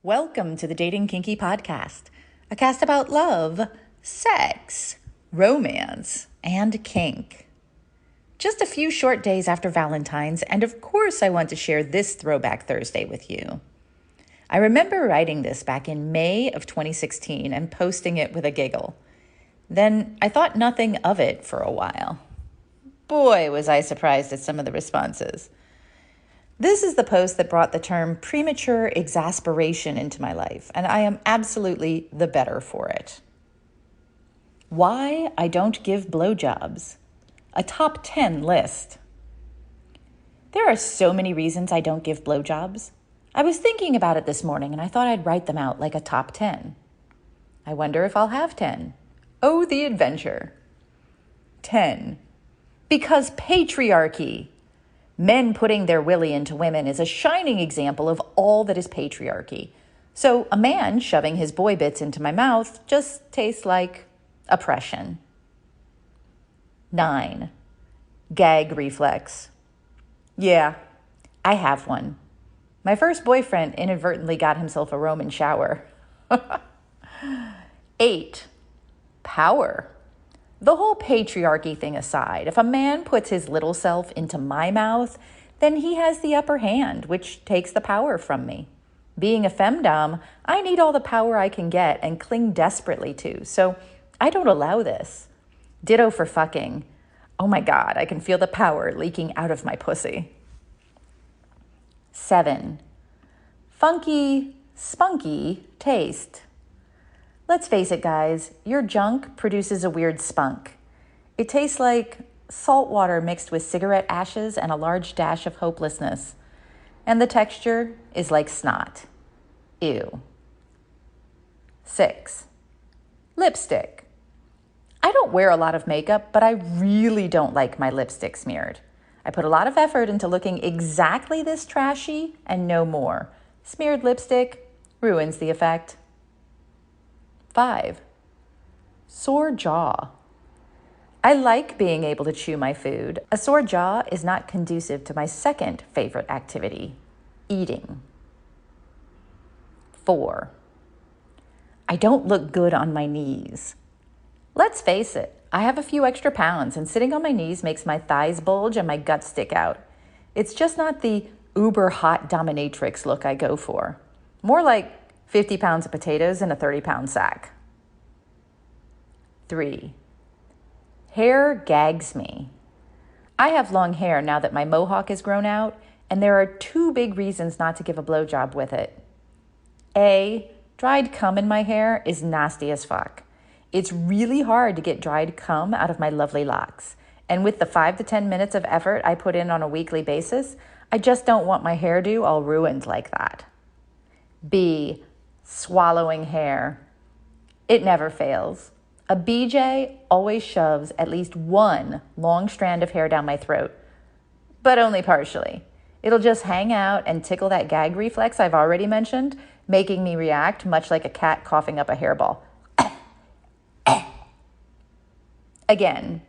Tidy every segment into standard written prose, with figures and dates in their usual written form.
Welcome to the Dating Kinky Podcast, a cast about love, sex, romance, and kink. Just a few short days after Valentine's, and of course I want to share this Throwback Thursday with you. I remember writing this back in May of 2016 and posting it with a giggle. Then I thought nothing of it for a while. Boy, was I surprised at some of the responses. This is the post that brought the term premature exasperation into my life, and I am absolutely the better for it. Why I don't give blowjobs. A top 10 list. There are so many reasons I don't give blowjobs. I was thinking about it this morning, and I thought I'd write them out like a top 10. I wonder if I'll have 10. Oh, the adventure. 10. Because patriarchy. Men putting their willy into women is a shining example of all that is patriarchy. So a man shoving his boy bits into my mouth just tastes like oppression. 9. Gag reflex. Yeah, I have one. My first boyfriend inadvertently got himself a Roman shower. 8. Power. The whole patriarchy thing aside, if a man puts his little self into my mouth, then he has the upper hand, which takes the power from me. Being a femdom, I need all the power I can get and cling desperately to, so I don't allow this. Ditto for fucking. Oh my God, I can feel the power leaking out of my pussy. 7. Funky, spunky taste. Let's face it, guys, your junk produces a weird spunk. It tastes like salt water mixed with cigarette ashes and a large dash of hopelessness. And the texture is like snot. Ew. 6. Lipstick. I don't wear a lot of makeup, but I really don't like my lipstick smeared. I put a lot of effort into looking exactly this trashy and no more. Smeared lipstick ruins the effect. 5. Sore jaw. I like being able to chew my food. A sore jaw is not conducive to my second favorite activity, eating. 4. I don't look good on my knees. Let's face it, I have a few extra pounds and sitting on my knees makes my thighs bulge and my guts stick out. It's just not the uber hot dominatrix look I go for. More like 50 pounds of potatoes in a 30-pound sack. 3. Hair gags me. I have long hair now that my mohawk has grown out, and there are 2 big reasons not to give a blowjob with it. A, dried cum in my hair is nasty as fuck. It's really hard to get dried cum out of my lovely locks, and with the 5 to 10 minutes of effort I put in on a weekly basis, I just don't want my hairdo all ruined like that. B, swallowing hair. It never fails. A BJ always shoves at least one long strand of hair down my throat, but only partially. It'll just hang out and tickle that gag reflex I've already mentioned, making me react much like a cat coughing up a hairball. Again,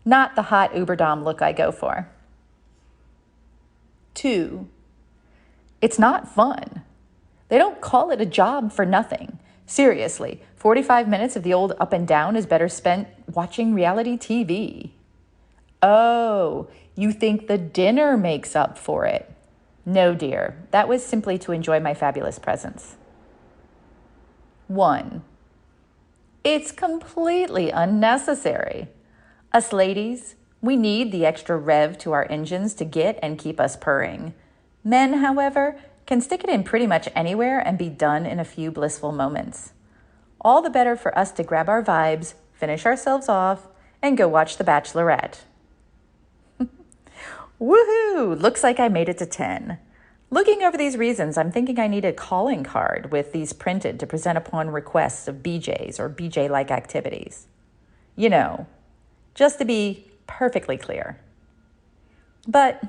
not the hot uberdom look I go for. 2. It's not fun. They don't call it a job for nothing. Seriously, 45 minutes of the old up and down is better spent watching reality TV. Oh, you think the dinner makes up for it? No, dear. That was simply to enjoy my fabulous presence. 1. It's completely unnecessary. Us ladies, we need the extra rev to our engines to get and keep us purring. Men, however, can stick it in pretty much anywhere and be done in a few blissful moments. All the better for us to grab our vibes, finish ourselves off, and go watch The Bachelorette. Woohoo! Looks like I made it to 10. Looking over these reasons, I'm thinking I need a calling card with these printed to present upon requests of BJs or BJ-like activities. You know, just to be perfectly clear. But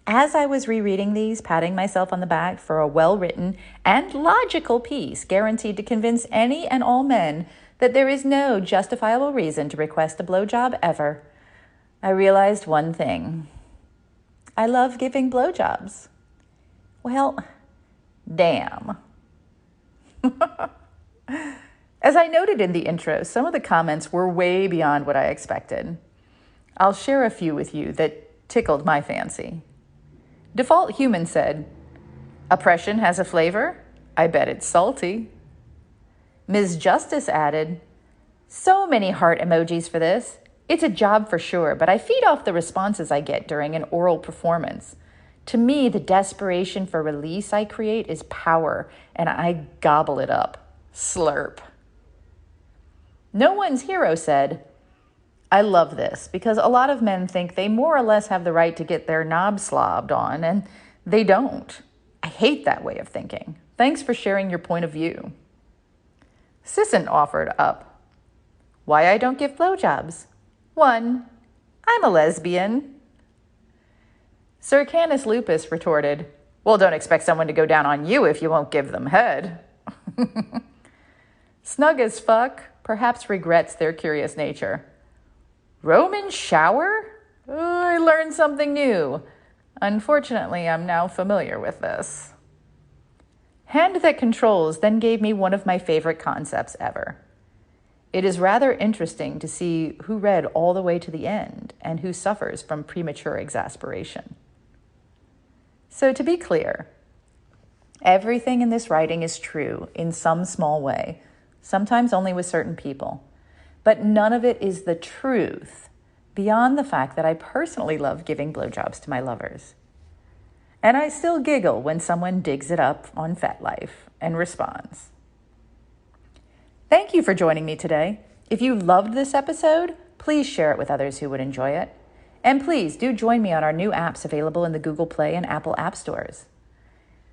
as I was rereading these, patting myself on the back for a well-written and logical piece guaranteed to convince any and all men that there is no justifiable reason to request a blowjob ever, I realized one thing. I love giving blowjobs. Well, Damn. As I noted in the intro, some of the comments were way beyond what I expected. I'll share a few with you that tickled my fancy. Default Human said, "Oppression has a flavor? I bet it's salty." Ms. Justice added, "So many heart emojis for this. It's a job for sure, but I feed off the responses I get during an oral performance. To me, the desperation for release I create is power, and I gobble it up. Slurp." No One's Hero said, "I love this because a lot of men think they more or less have the right to get their knob slobbed on, and they don't. I hate that way of thinking. Thanks for sharing your point of view." Sisson offered up, "Why I don't give blowjobs? 1, I'm a lesbian." Sir Canis Lupus retorted, "Well, don't expect someone to go down on you if you won't give them head." Snug as Fuck perhaps regrets their curious nature. "Roman shower? Oh, I learned something new. Unfortunately, I'm now familiar with this." Hand That Controls then gave me one of my favorite concepts ever. It is rather interesting to see who read all the way to the end and who suffers from premature exasperation. So to be clear, everything in this writing is true in some small way, sometimes only with certain people, but none of it is the truth beyond the fact that I personally love giving blowjobs to my lovers. And I still giggle when someone digs it up on FetLife and responds. Thank you for joining me today. If you loved this episode, please share it with others who would enjoy it. And please do join me on our new apps available in the Google Play and Apple App Stores.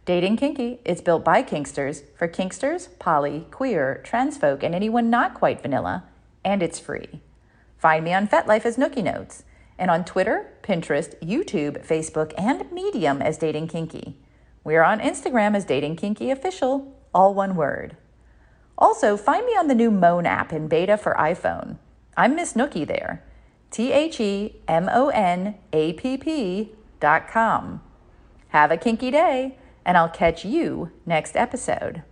Dating Kinky is built by Kinksters for Kinksters, poly, queer, trans folk, and anyone not quite vanilla, and it's free. Find me on FetLife as Nookie Notes, and on Twitter, Pinterest, YouTube, Facebook, and Medium as Dating Kinky. We are on Instagram as Dating Kinky Official, all one word. Also, find me on the new Moan app in beta for iPhone. I'm Miss Nookie there. TheMonapp.com. Have a kinky day, and I'll catch you next episode.